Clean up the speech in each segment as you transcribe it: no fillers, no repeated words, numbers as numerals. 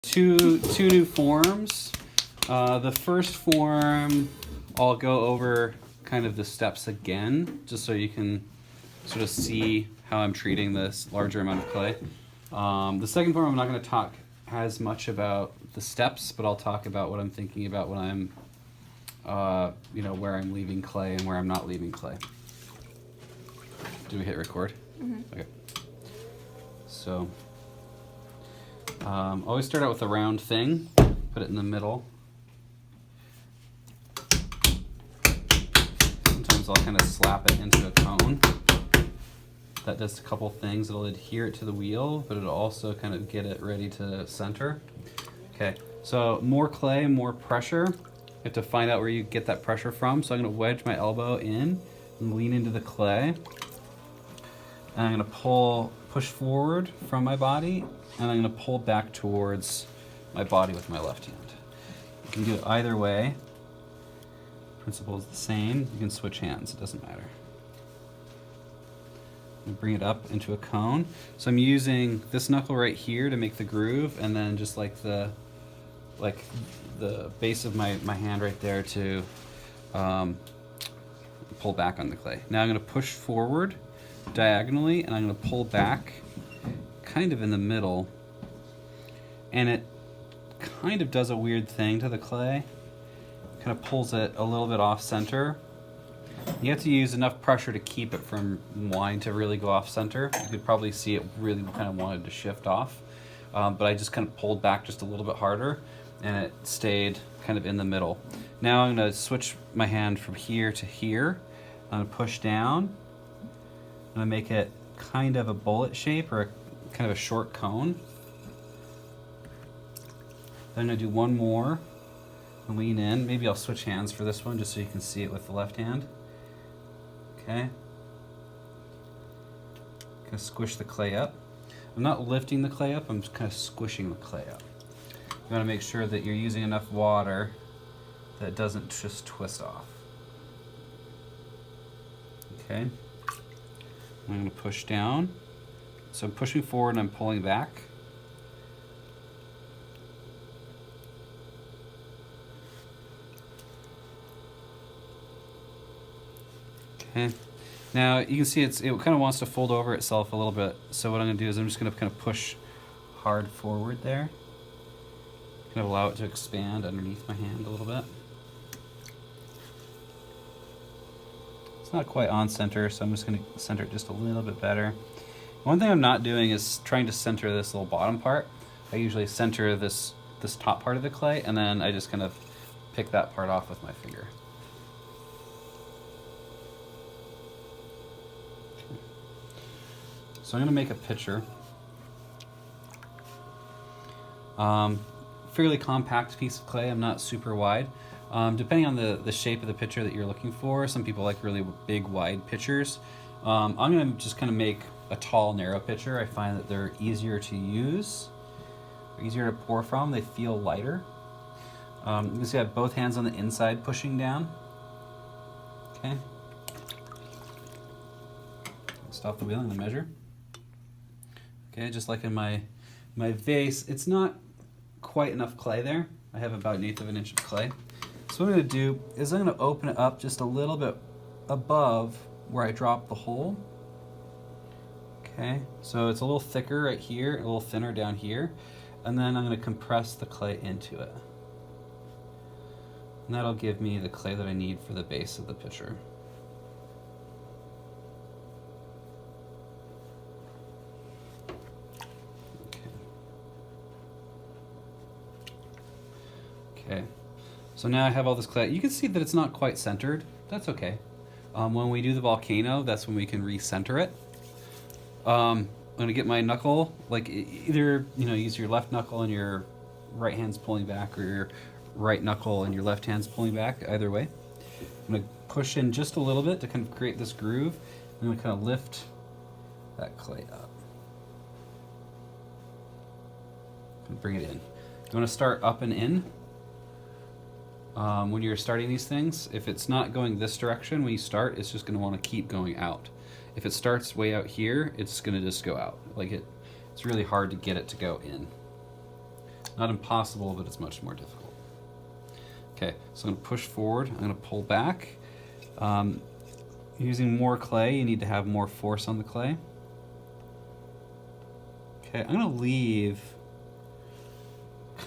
Two new forms. The first form, I'll go over kind of the steps again, just so you can sort of see how I'm treating this larger amount of clay. The second form, I'm not going to talk as much about the steps, but I'll talk about what I'm thinking about when I'm, where I'm leaving clay and where I'm not leaving clay. Did we hit record? Mm-hmm. Okay. So, always start out with a round thing, put it in the middle. Sometimes I'll kind of slap it into a cone. That does a couple things. It'll adhere it to the wheel, but it'll also kind of get it ready to center. Okay, so more clay, more pressure. You have to find out where you get that pressure from. So I'm going to wedge my elbow in and lean into the clay. And I'm going to push forward from my body, and I'm going to pull back towards my body with my left hand. You can do it either way. Principle is the same. You can switch hands, it doesn't matter. And bring it up into a cone. So I'm using this knuckle right here to make the groove, and then just like the base of my hand right there to pull back on the clay. Now I'm going to push forward diagonally, and I'm going to pull back kind of in the middle, and it kind of does a weird thing to the clay. Kind of pulls it a little bit off center. You have to use enough pressure to keep it from wanting to really go off center. You could probably see it really kind of wanted to shift off, but I just kind of pulled back just a little bit harder, and it stayed kind of in the middle. Now I'm going to switch my hand from here to here. I'm going to push down. I'm going to make it kind of a bullet shape, or kind of a short cone. Then I'm going to do one more and lean in. Maybe I'll switch hands for this one just so you can see it with the left hand. Okay. Kind of squish the clay up. I'm not lifting the clay up, I'm just kind of squishing the clay up. You want to make sure that you're using enough water that it doesn't just twist off. Okay. I'm going to push down. So I'm pushing forward and I'm pulling back. Okay. Now you can see it kind of wants to fold over itself a little bit. So what I'm going to do is I'm just going to kind of push hard forward there. Kind of allow it to expand underneath my hand a little bit. It's not quite on center, so I'm just going to center it just a little bit better. One thing I'm not doing is trying to center this little bottom part. I usually center this top part of the clay, and then I just kind of pick that part off with my finger. So I'm going to make a pitcher. Fairly compact piece of clay. I'm not super wide. Depending on the shape of the pitcher that you're looking for, some people like really big, wide pitchers. I'm going to just kind of make a tall, narrow pitcher. I find that they're easier to use, easier to pour from. They feel lighter. You can see I have both hands on the inside pushing down. Okay. Stop the wheel and measure. Okay, just like in my vase, it's not quite enough clay there. I have about 1/8 of an inch of clay. So what I'm going to do is I'm going to open it up just a little bit above where I dropped the hole. Okay, so it's a little thicker right here, a little thinner down here, and then I'm going to compress the clay into it. And that'll give me the clay that I need for the base of the pitcher. Okay, so now I have all this clay. You can see that it's not quite centered. That's okay. When we do the volcano, that's when we can recenter it. I'm gonna get my knuckle, like either use your left knuckle and your right hand's pulling back, or your right knuckle and your left hand's pulling back. Either way, I'm gonna push in just a little bit to kind of create this groove. I'm gonna kind of lift that clay up and bring it in. You want to start up and in. When you're starting these things, if it's not going this direction when you start, it's just going to want to keep going out. If it starts way out here, it's going to just go out. It's really hard to get it to go in. Not impossible, but it's much more difficult. Okay, so I'm gonna push forward, I'm gonna pull back. Using more clay, you need to have more force on the clay. Okay, I'm gonna leave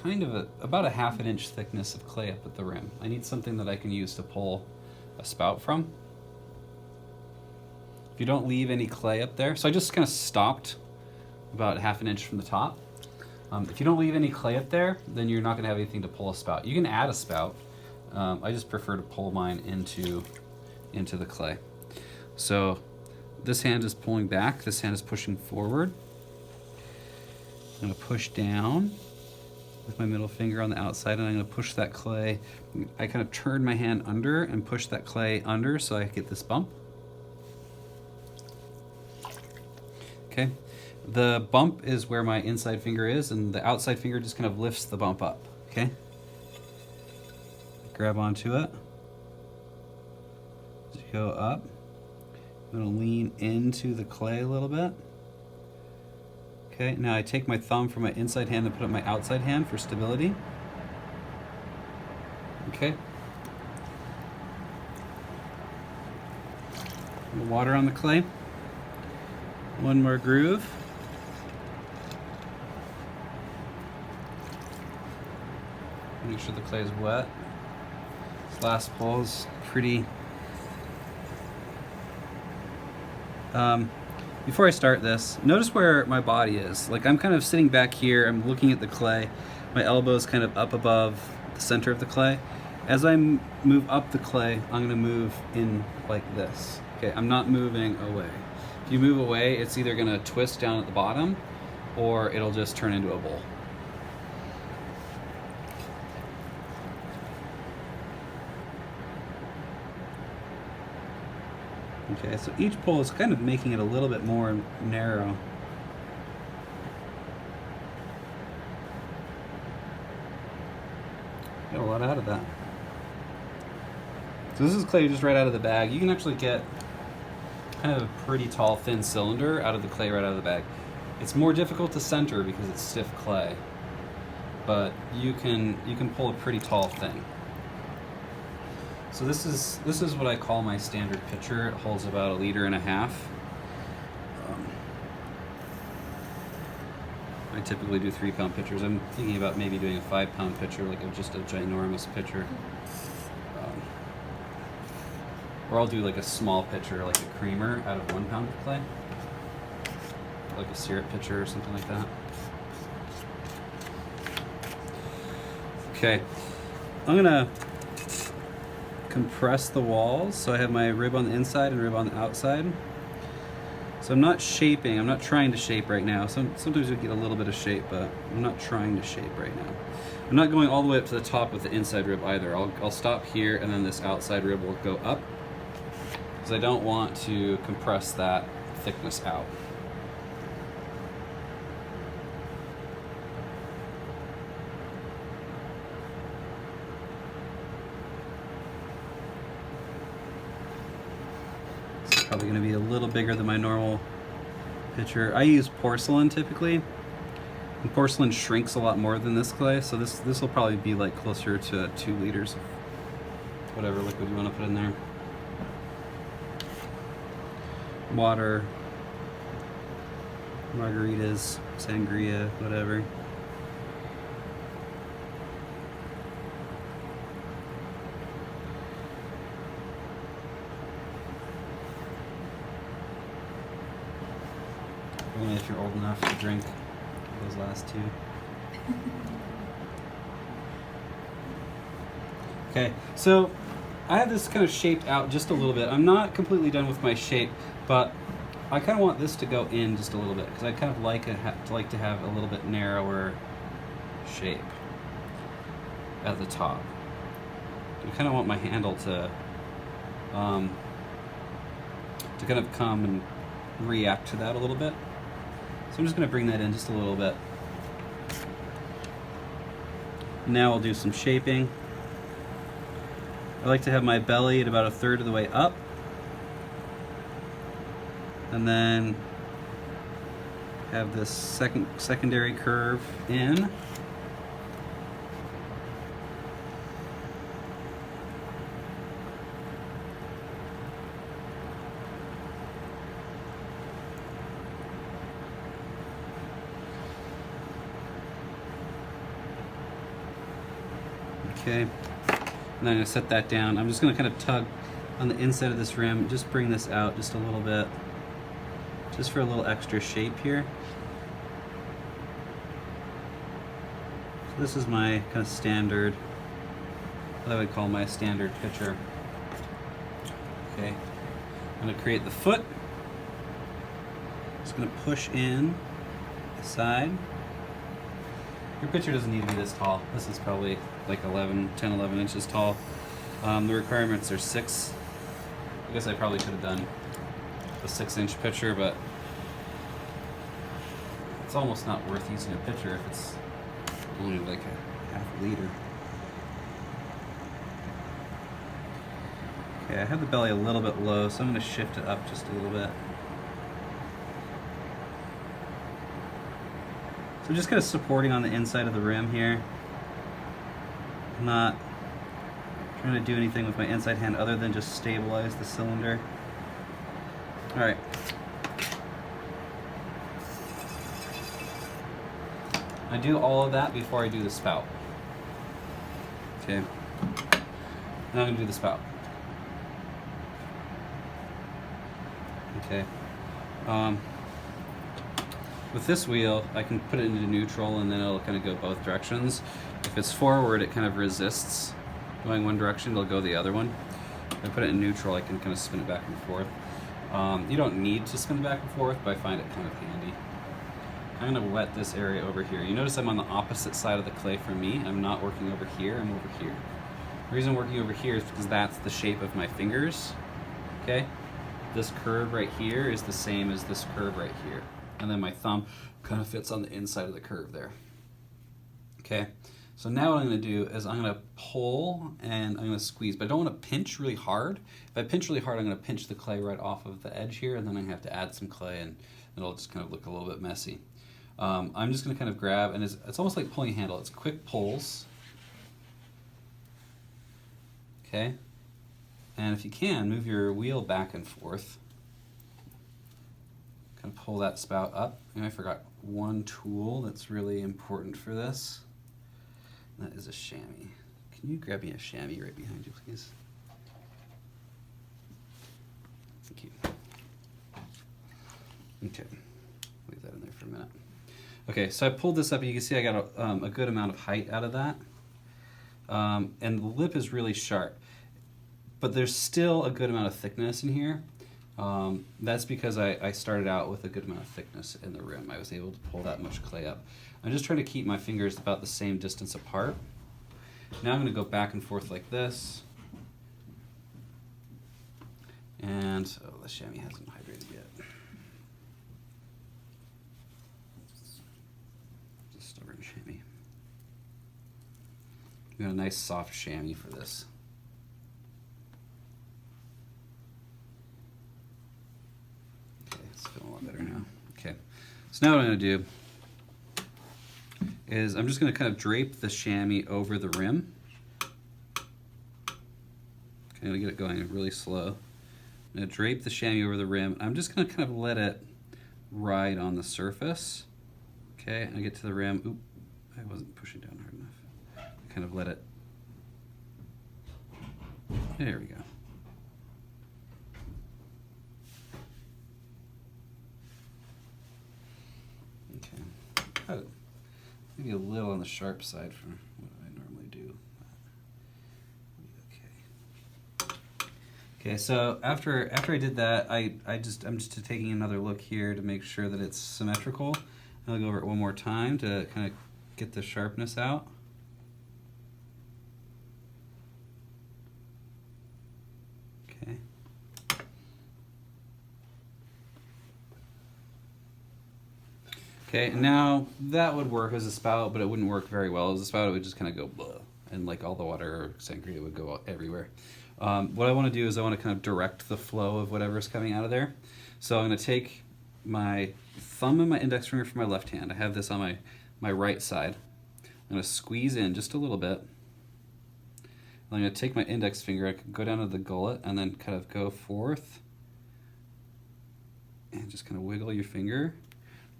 kind of about a ½ inch thickness of clay up at the rim. I need something that I can use to pull a spout from. If you don't leave any clay up there, so I just kind of stopped about ½ an inch from the top. If you don't leave any clay up there, then you're not gonna have anything to pull a spout. You can add a spout. I just prefer to pull mine into the clay. So this hand is pulling back, this hand is pushing forward. I'm gonna push down with my middle finger on the outside, and I'm gonna push that clay. I kind of turn my hand under and push that clay under so I get this bump. Okay, the bump is where my inside finger is, and the outside finger just kind of lifts the bump up, okay? Grab onto it. As you go up, I'm gonna lean into the clay a little bit. Okay, now I take my thumb from my inside hand and put it in my outside hand for stability. Okay. Water on the clay. One more groove. Make sure the clay is wet. This last pull is pretty... before I start this, notice where my body is. Like, I'm kind of sitting back here, I'm looking at the clay. My elbow is kind of up above the center of the clay. As I move up the clay, I'm gonna move in like this. Okay, I'm not moving away. If you move away, it's either gonna twist down at the bottom or it'll just turn into a bowl. Okay, so each pull is kind of making it a little bit more narrow. Got a lot out of that. So this is clay just right out of the bag. You can actually get kind of a pretty tall, thin cylinder out of the clay right out of the bag. It's more difficult to center because it's stiff clay, but you can pull a pretty tall thing. So this is what I call my standard pitcher. It holds about 1.5 liters. I typically do 3-pound pitchers. I'm thinking about maybe doing a 5-pound pitcher, like just a ginormous pitcher. Or I'll do like a small pitcher, like a creamer out of 1 pound of clay. Like a syrup pitcher or something like that. Okay, I'm gonna compress the walls so I have my rib on the inside and rib on the outside. So I'm not shaping, I'm not trying to shape right now. Sometimes you get a little bit of shape, but I'm not trying to shape right now. I'm not going all the way up to the top with the inside rib either. I'll stop here and then this outside rib will go up because I don't want to compress that thickness out. Probably going to be a little bigger than my normal pitcher. I use porcelain typically, and porcelain shrinks a lot more than this clay, so this will probably be like closer to 2 liters of whatever liquid you want to put in there. Water, margaritas, sangria, whatever. Only if you're old enough to drink those last 2. Okay, so I have this kind of shaped out just a little bit. I'm not completely done with my shape, but I kind of want this to go in just a little bit because I kind of like to have a little bit narrower shape at the top. I kind of want my handle to kind of come and react to that a little bit. So I'm just going to bring that in just a little bit. Now I'll do some shaping. I like to have my belly at about 1/3 of the way up. And then have this secondary curve in. Okay, and then I'm gonna set that down. I'm just gonna kind of tug on the inside of this rim, just bring this out just a little bit, just for a little extra shape here. So this is my kind of standard, what I would call my standard pitcher. Okay, I'm gonna create the foot. Just gonna push in the side. Your pitcher doesn't need to be this tall. This is probably like 10, 11 inches tall. The requirements are 6. I guess I probably could have done a 6-inch pitcher, but it's almost not worth using a pitcher if it's only like a half a liter. Okay, I have the belly a little bit low, so I'm going to shift it up just a little bit. So just kind of supporting on the inside of the rim here. I'm not trying to do anything with my inside hand other than just stabilize the cylinder. All right. I do all of that before I do the spout. Okay. Now I'm going to do the spout. Okay. With this wheel, I can put it into neutral and then it'll kind of go both directions. If it's forward, it kind of resists going one direction, it'll go the other one. If I put it in neutral, I can kind of spin it back and forth. You don't need to spin it back and forth, but I find it kind of handy. I'm going to wet this area over here. You notice I'm on the opposite side of the clay from me. I'm not working over here, I'm over here. The reason I'm working over here is because that's the shape of my fingers. Okay? This curve right here is the same as this curve right here. And then my thumb kind of fits on the inside of the curve there. Okay, so now what I'm going to do is I'm going to pull and I'm going to squeeze, but I don't want to pinch really hard. If I pinch really hard, I'm going to pinch the clay right off of the edge here, and then I have to add some clay and it'll just kind of look a little bit messy. I'm just going to kind of grab, and it's almost like pulling a handle. It's quick pulls. Okay, and if you can, move your wheel back and forth. Kind of pull that spout up. And I forgot one tool that's really important for this. That is a chamois. Can you grab me a chamois right behind you, please? Thank you. Okay, leave that in there for a minute. Okay, so I pulled this up, and you can see I got a good amount of height out of that. And the lip is really sharp, but there's still a good amount of thickness in here. That's because I started out with a good amount of thickness in the rim. I was able to pull that much clay up. I'm just trying to keep my fingers about the same distance apart. Now I'm going to go back and forth like this. And, oh, the chamois hasn't hydrated yet. It's a stubborn chamois. We got a nice soft chamois for this. A lot better now. Okay, so now what I'm going to do is I'm just going to kind of drape the chamois over the rim. Okay, I'm going to get it going really slow. I'm going to drape the chamois over the rim. I'm just going to kind of let it ride on the surface. Okay, I get to the rim. Oop, I wasn't pushing down hard enough. I kind of let it. There we go. Maybe a little on the sharp side for what I normally do. Okay, so after I did that, I'm just taking another look here to make sure that it's symmetrical. I'll go over it one more time to kind of get the sharpness out. Okay. Okay, now that would work as a spout, but it wouldn't work very well as a spout. It would just kind of go blah, and like all the water or sangria would go everywhere. What I want to do is I want to kind of direct the flow of whatever's coming out of there. So I'm going to take my thumb and my index finger for my left hand. I have this on my right side. I'm going to squeeze in just a little bit. I'm going to take my index finger, I can go down to the gullet and then kind of go forth and just kind of wiggle your finger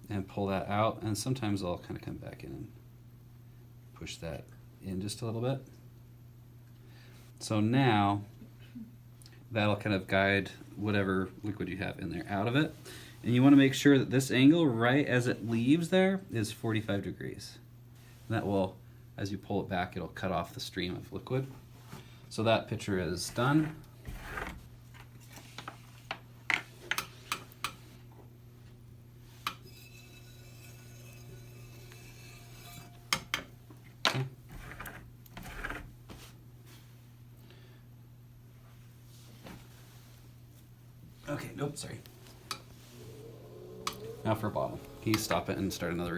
and pull that out, and sometimes I'll kind of come back in and push that in just a little bit. So now that'll kind of guide whatever liquid you have in there out of it. And you want to make sure that this angle right as it leaves there is 45 degrees. And that will, as you pull it back, it'll cut off the stream of liquid. So that pitcher is done. Okay, nope, sorry. Now for a bottle. Can you stop it and start another?